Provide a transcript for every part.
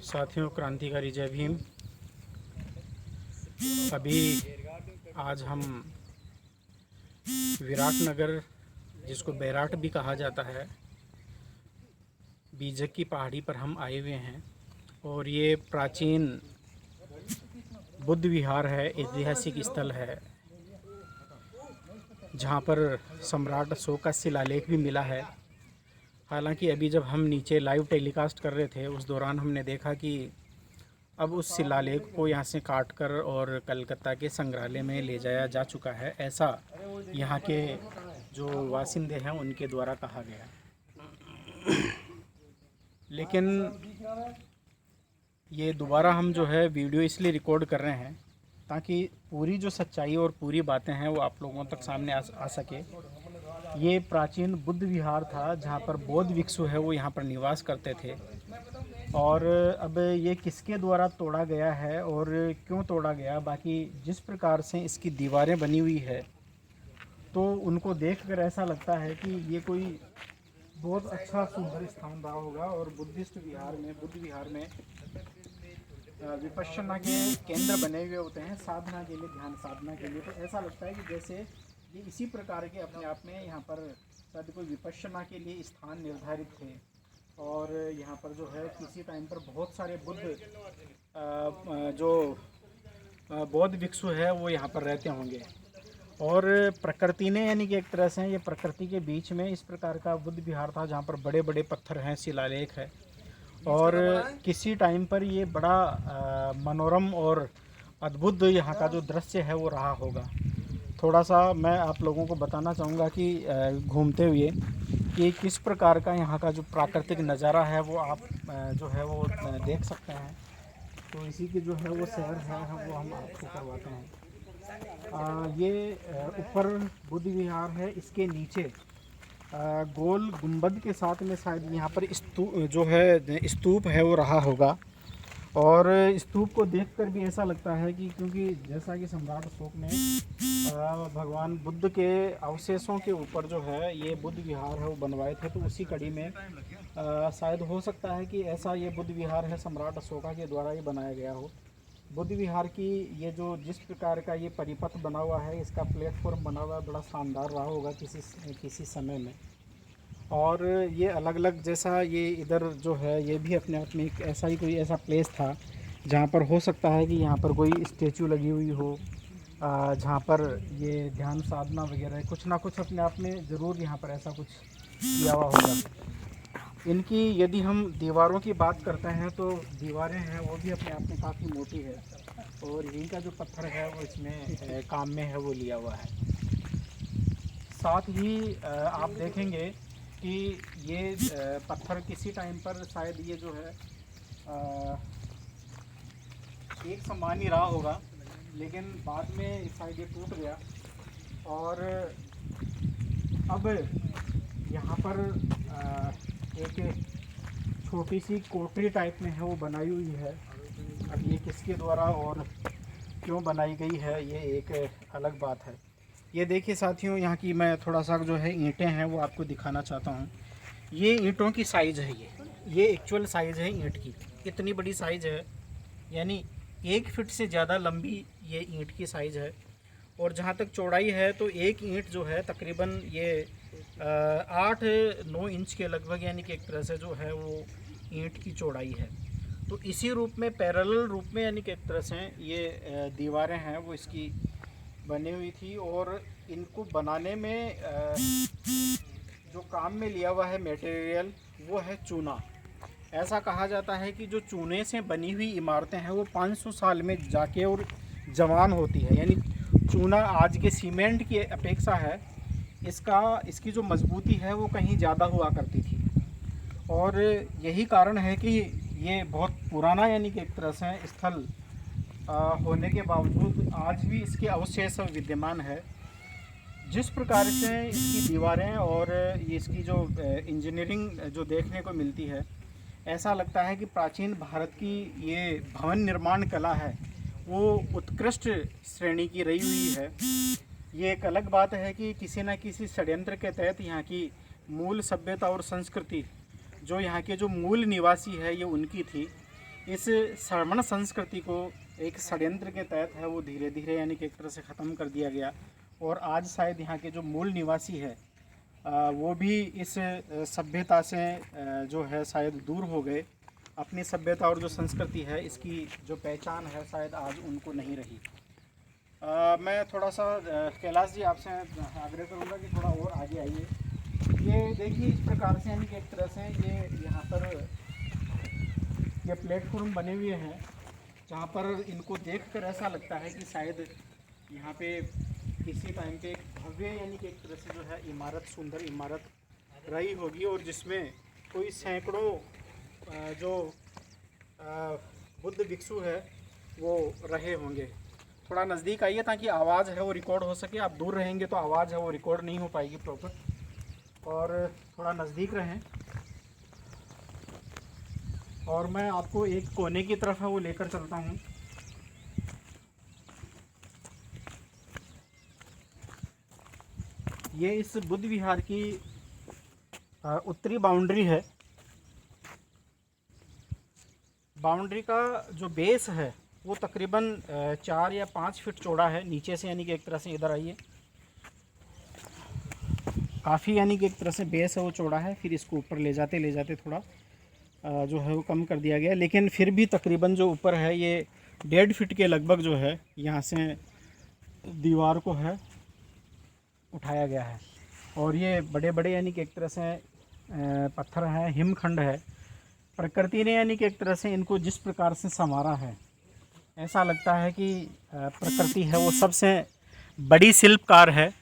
साथियों, क्रांतिकारी जय भीम। अभी आज हम विराटनगर, जिसको बैराट भी कहा जाता है, बीजक की पहाड़ी पर हम आए हुए हैं। और ये प्राचीन बुद्ध विहार है, ऐतिहासिक स्थल है, जहाँ पर सम्राट अशोक का शिलालेख भी मिला है। हालांकि अभी जब हम नीचे लाइव टेलीकास्ट कर रहे थे, उस दौरान हमने देखा कि अब उस शिलालेख को यहाँ से काटकर और कलकत्ता के संग्रहालय में ले जाया जा चुका है, ऐसा यहाँ के जो वासिंदे हैं उनके द्वारा कहा गया। लेकिन ये दोबारा हम जो है वीडियो इसलिए रिकॉर्ड कर रहे हैं ताकि पूरी जो सच्चाई और पूरी बातें हैं वो आप लोगों तक सामने आ सके। ये प्राचीन बुद्ध विहार था जहाँ पर बौद्ध भिक्षु है वो यहाँ पर निवास करते थे। और अब ये किसके द्वारा तोड़ा गया है और क्यों तोड़ा गया, बाकी जिस प्रकार से इसकी दीवारें बनी हुई है, तो उनको देखकर ऐसा लगता है कि ये कोई बहुत अच्छा सुंदर स्थान रहा होगा। और बुद्ध विहार में विपश्यना के केंद्र बने हुए होते हैं, साधना के लिए, ध्यान साधना के लिए। तो ऐसा लगता है कि जैसे ये इसी प्रकार के अपने आप में यहाँ पर शायद कोई विपश्यना के लिए स्थान निर्धारित थे। और यहाँ पर जो है किसी टाइम पर बहुत सारे बौद्ध भिक्षु है वो यहाँ पर रहते होंगे। और प्रकृति ने, यानी कि एक तरह से ये प्रकृति के बीच में इस प्रकार का बुद्ध विहार था जहाँ पर बड़े बड़े पत्थर हैं, शिलालेख है। और किसी टाइम पर ये बड़ा मनोरम और अद्भुत यहाँ का जो दृश्य है वो रहा होगा। थोड़ा सा मैं आप लोगों को बताना चाहूँगा कि घूमते हुए कि किस प्रकार का यहाँ का जो प्राकृतिक नज़ारा है वो आप जो है वो देख सकते हैं। तो इसी की जो है वो सैर है वो हम आपको करवाते हैं। ये ऊपर बुद्ध विहार है, इसके नीचे गोल गुंबद के साथ में शायद यहाँ पर स्तूप है वो रहा होगा। और स्तूप को देखकर भी ऐसा लगता है कि क्योंकि जैसा कि सम्राट अशोक ने भगवान बुद्ध के अवशेषों के ऊपर जो है ये बुद्ध विहार है वो बनवाए थे, तो उसी कड़ी में शायद हो सकता है कि ऐसा ये बुद्ध विहार है सम्राट अशोका के द्वारा ये बनाया गया हो। बुद्ध विहार की ये जो जिस प्रकार का ये परिपथ बना हुआ है, इसका प्लेटफॉर्म बना हुआ है, बड़ा शानदार रहा होगा किसी समय में। और ये अलग अलग, जैसा ये इधर जो है ये भी अपने आप में एक ऐसा प्लेस था जहाँ पर हो सकता है कि यहाँ पर कोई स्टेचू लगी हुई हो, जहाँ पर ये ध्यान साधना वगैरह कुछ ना कुछ अपने आप में ज़रूर यहाँ पर ऐसा कुछ किया हुआ होगा। इनकी यदि हम दीवारों की बात करते हैं तो दीवारें हैं वो भी अपने आप में काफ़ी मोटी है। और यहीं का जो पत्थर है वो इसमें काम में है वो लिया हुआ है। साथ ही आप देखेंगे कि ये पत्थर किसी टाइम पर शायद ये जो है एक समान ही रहा होगा, लेकिन बाद में शायद ये टूट गया। और अब यहाँ पर एक छोटी सी कोठरी टाइप में है वो बनाई हुई है। अब ये किसके द्वारा और क्यों बनाई गई है ये एक अलग बात है। ये देखिए साथियों, यहाँ की मैं थोड़ा सा जो है ईंटें हैं वो आपको दिखाना चाहता हूँ। ये ईंटों की साइज़ है, ये एक्चुअल साइज़ है ईंट की। इतनी बड़ी साइज़ है, यानी 1 फीट से ज़्यादा लंबी ये ईंट की साइज़ है। और जहाँ तक चौड़ाई है तो एक ईंट जो है तकरीबन ये 8-9 इंच के लगभग, यानी कि एक तरह से जो है वो ईंट की चौड़ाई है। तो इसी रूप में, पैरेलल रूप में, यानी कि एक तरह से ये दीवारें हैं वो इसकी बनी हुई थी। और इनको बनाने में जो काम में लिया हुआ है मटेरियल वो है चूना। ऐसा कहा जाता है कि जो चूने से बनी हुई इमारतें हैं वो 500 साल में जाके और जवान होती है। यानी चूना आज के सीमेंट की अपेक्षा है, इसकी जो मजबूती है वो कहीं ज़्यादा हुआ करती थी। और यही कारण है कि ये बहुत पुराना, यानी कि एक तरह से स्थल होने के बावजूद आज भी इसके अवशेष विद्यमान है। जिस प्रकार से इसकी दीवारें और इसकी जो इंजीनियरिंग जो देखने को मिलती है, ऐसा लगता है कि प्राचीन भारत की ये भवन निर्माण कला है वो उत्कृष्ट श्रेणी की रही हुई है। ये एक अलग बात है कि किसी न किसी षड्यंत्र के तहत यहाँ की मूल सभ्यता और संस्कृति जो यहाँ के जो मूल निवासी है ये उनकी थी। इस श्रमण संस्कृति को एक षड्यंत्र के तहत है वो धीरे धीरे यानी कि एक तरह से ख़त्म कर दिया गया, और आज शायद यहाँ के जो मूल निवासी है वो भी इस सभ्यता से जो है शायद दूर हो गए। अपनी सभ्यता और जो संस्कृति है इसकी जो पहचान है शायद आज उनको नहीं रही। मैं थोड़ा सा कैलाश जी आपसे आग्रह करूँगा कि थोड़ा और आगे आइए। ये देखिए इस प्रकार से यानी कि एक तरह से ये यहाँ पर ये प्लेटफॉर्म बने हुए हैं, जहाँ पर इनको देखकर ऐसा लगता है कि शायद यहाँ पे किसी टाइम पे एक भव्य यानी कि एक तरह से जो है इमारत, सुंदर इमारत रही होगी, और जिसमें कोई सैकड़ों जो बुद्ध भिक्षु है वो रहे होंगे। थोड़ा नज़दीक आइए ताकि आवाज़ है वो रिकॉर्ड हो सके। आप दूर रहेंगे तो आवाज़ है वो रिकॉर्ड नहीं हो पाएगी प्रॉपर, और थोड़ा नज़दीक रहें। और मैं आपको एक कोने की तरफ है वो लेकर चलता हूँ। ये इस बुद्ध विहार की उत्तरी बाउंड्री है। बाउंड्री का जो बेस है वो तकरीबन 4 या 5 फीट चौड़ा है नीचे से, यानी कि एक तरह से इधर आइए, काफ़ी यानी कि एक तरह से बेस है वो चौड़ा है। फिर इसको ऊपर ले जाते थोड़ा जो है वो कम कर दिया गया, लेकिन फिर भी तकरीबन जो ऊपर है ये 1.5 फीट के लगभग जो है यहाँ से दीवार को है उठाया गया है। और ये बड़े बड़े यानी कि एक तरह से पत्थर हैं, हिमखंड है। प्रकृति ने यानी कि एक तरह से इनको जिस प्रकार से संवारा है, ऐसा लगता है कि प्रकृति है वो सबसे बड़ी शिल्पकार है।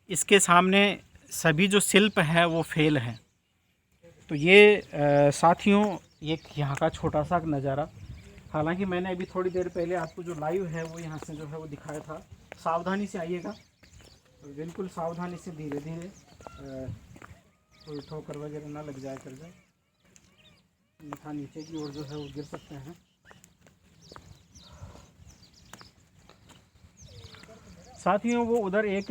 इसके सामने सभी जो शिल्प है वो फेल हैं। तो ये साथियों एक यहाँ का छोटा सा नज़ारा, हालांकि मैंने अभी थोड़ी देर पहले आपको जो लाइव है वो यहाँ से जो है वो दिखाया था। सावधानी से आइएगा, बिल्कुल सावधानी से, धीरे धीरे, कोई ठोकर वगैरह ना लग जाए कर जाए, अन्यथा नीचे की ओर जो है वो गिर सकते हैं। साथियों वो उधर एक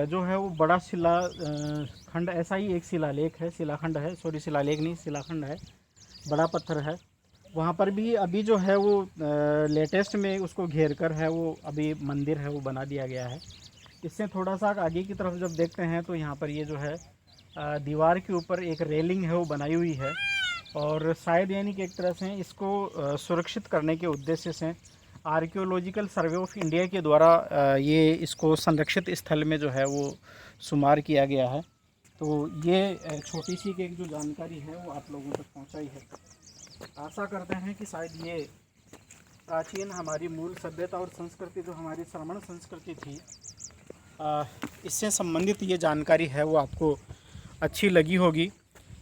जो है वो बड़ा शिला खंड, ऐसा ही एक शिलालेख है, शिलाखंड है, सॉरी शिलालेख नहीं शिलाखंड है, बड़ा पत्थर है। वहाँ पर भी अभी जो है वो लेटेस्ट में उसको घेर कर है वो अभी मंदिर है वो बना दिया गया है। इससे थोड़ा सा आगे की तरफ जब देखते हैं तो यहाँ पर ये जो है दीवार के ऊपर एक रेलिंग है वो बनाई हुई है, और शायद यानी कि एक तरह से इसको सुरक्षित करने के उद्देश्य से आर्कियोलॉजिकल सर्वे ऑफ इंडिया के द्वारा ये इसको संरक्षित स्थल में जो है वो शुमार किया गया है। तो ये छोटी सी एक जो जानकारी है वो आप लोगों तक पहुंचाई है। आशा करते हैं कि शायद ये प्राचीन हमारी मूल सभ्यता और संस्कृति जो हमारी श्रमण संस्कृति थी, इससे संबंधित ये जानकारी है वो आपको अच्छी लगी होगी।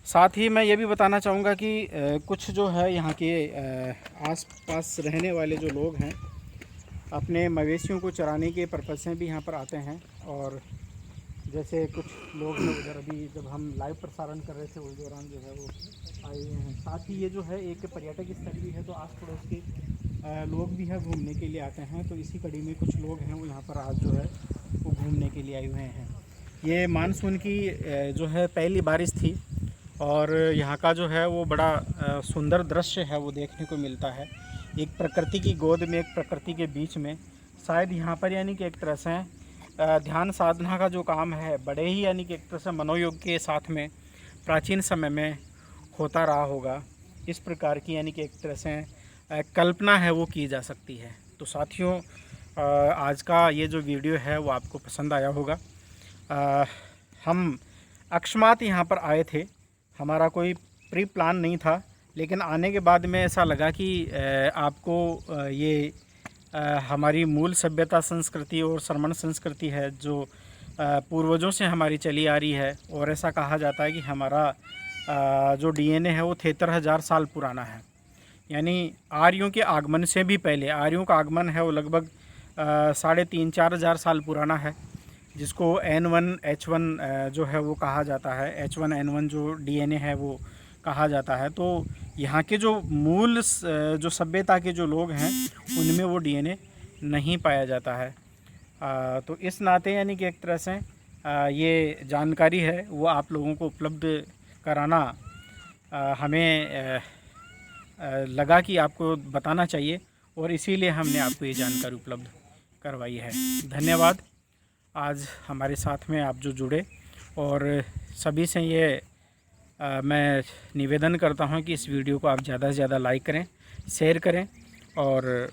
साथ ही मैं ये भी बताना चाहूँगा कि कुछ जो है यहाँ के आस-पास रहने वाले जो लोग हैं अपने मवेशियों को चराने के पर्पज़ से भी यहाँ पर आते हैं, और जैसे कुछ लोग हैं उधर अभी जब हम लाइव प्रसारण कर रहे थे उस दौरान जो है वो आए हुए हैं। साथ ही ये जो है एक पर्यटक स्थल भी है, तो आस पड़ोस के लोग भी है घूमने के लिए आते हैं। तो इसी कड़ी में कुछ लोग हैं वो यहाँ पर आज जो है वो घूमने के लिए आए हुए हैं। ये मानसून की जो है पहली बारिश थी, और यहाँ का जो है वो बड़ा सुंदर दृश्य है वो देखने को मिलता है। एक प्रकृति की गोद में, एक प्रकृति के बीच में, शायद यहाँ पर यानी कि एक तरह से ध्यान साधना का जो काम है बड़े ही यानी कि एक तरह से मनोयोग के साथ में प्राचीन समय में होता रहा होगा। इस प्रकार की यानी कि एक तरह से कल्पना है वो की जा सकती है। तो साथियों आज का ये जो वीडियो है वो आपको पसंद आया होगा। हम अकस्मात यहाँ पर आए थे, हमारा कोई प्री प्लान नहीं था, लेकिन आने के बाद में ऐसा लगा कि आपको ये हमारी मूल सभ्यता संस्कृति और श्रमण संस्कृति है जो पूर्वजों से हमारी चली आ रही है, और ऐसा कहा जाता है कि हमारा जो डीएनए है वो 73,000 साल पुराना है। यानी आर्यों के आगमन से भी पहले, आर्यों का आगमन है वो लगभग 3,500-4 हज़ार साल पुराना है, जिसको N1 H1 जो है वो कहा जाता है। H1N1 जो डीएनए है वो कहा जाता है। तो यहाँ के जो मूल जो सभ्यता के जो लोग हैं उनमें वो डीएनए नहीं पाया जाता है। तो इस नाते यानी कि एक तरह से ये जानकारी है वो आप लोगों को उपलब्ध कराना हमें लगा कि आपको बताना चाहिए और इसीलिए हमने आपको ये जानकारी उपलब्ध करवाई है। धन्यवाद। आज हमारे साथ में आप जो जुड़े, और सभी से ये मैं निवेदन करता हूँ कि इस वीडियो को आप ज़्यादा से ज़्यादा लाइक करें, शेयर करें, और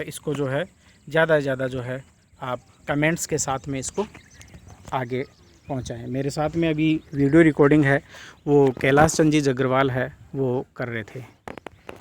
इसको जो है ज़्यादा से ज़्यादा जो है आप कमेंट्स के साथ में इसको आगे पहुँचाएँ। मेरे साथ में अभी वीडियो रिकॉर्डिंग है, वो कैलाश चंद जी जग्रवाल है, वो कर रहे थे।